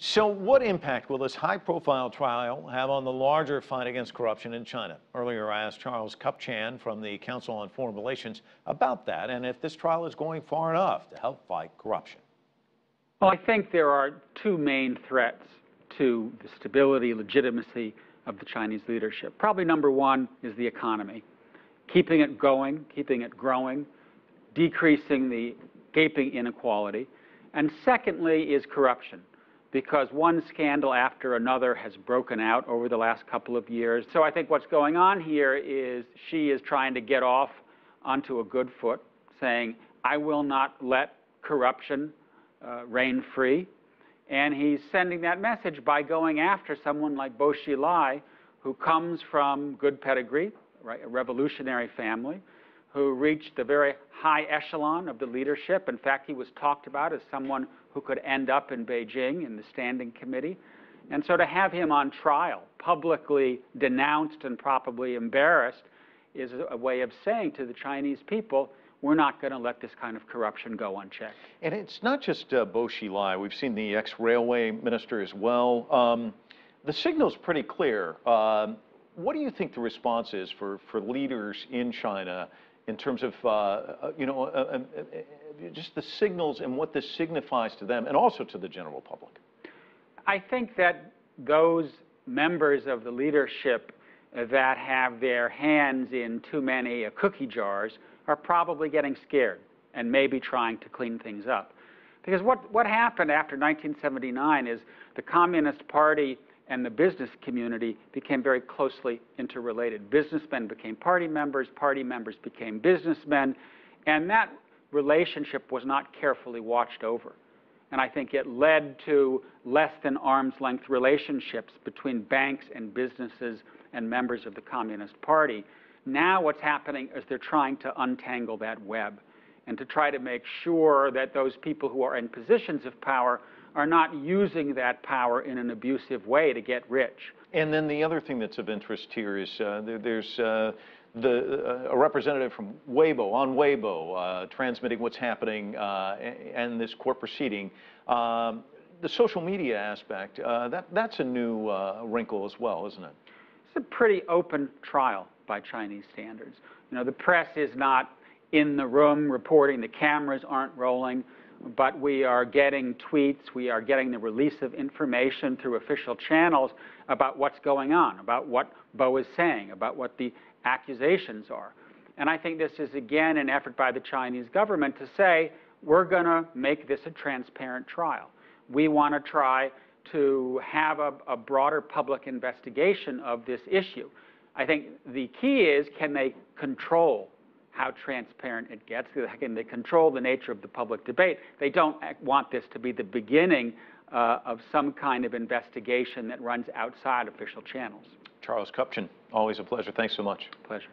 So what impact will this high-profile trial have on the larger fight against corruption in China? Earlier, I asked Charles Kupchan from the Council on Foreign Relations about that and if this trial is going far enough to help fight corruption. Well, I think there are two main threats to the stability, legitimacy of the Chinese leadership. Probably number one is the economy. Keeping it going, keeping it growing, decreasing the gaping inequality. And secondly is corruption, because one scandal after another has broken out over the last couple of years. So I think what's going on here is Xi is trying to get off onto a good foot, saying, I will not let corruption reign free. And he's sending that message by going after someone like Bo Xilai, who comes from good pedigree, right, a revolutionary family, who reached the very high echelon of the leadership. In fact, he was talked about as someone who could end up in Beijing in the standing committee. And so to have him on trial, publicly denounced and probably embarrassed, is a way of saying to the Chinese people, we're not going to let this kind of corruption go unchecked. And it's not just Bo Xilai. We've seen the ex-railway minister as well. The signal's pretty clear. What do you think the response is for leaders in China in terms of, just the signals and what this signifies to them and also to the general public? I think that those members of the leadership that have their hands in too many cookie jars are probably getting scared and maybe trying to clean things up. Because what happened after 1979 is the Communist Party and the business community became very closely interrelated. Businessmen became party members became businessmen, and that relationship was not carefully watched over. And I think it led to less than arm's length relationships between banks and businesses and members of the Communist Party. Now what's happening is they're trying to untangle that web and to try to make sure that those people who are in positions of power are not using that power in an abusive way to get rich. And then the other thing that's of interest here is there's a representative from Weibo, on Weibo, transmitting what's happening and this court proceeding. The social media aspect, that's a new wrinkle as well, isn't it? It's a pretty open trial by Chinese standards. You know, the press is not in the room reporting, the cameras aren't rolling, but we are getting tweets, we are getting the release of information through official channels about what's going on, about what Bo is saying, about what the accusations are. And I think this is, again, an effort by the Chinese government to say, we're going to make this a transparent trial. We want to try to have a broader public investigation of this issue. I think the key is, can they control how transparent it gets? Can they control the nature of the public debate? They don't want this to be the beginning of some kind of investigation that runs outside official channels. Charles Kupchan, always a pleasure. Thanks so much. Pleasure.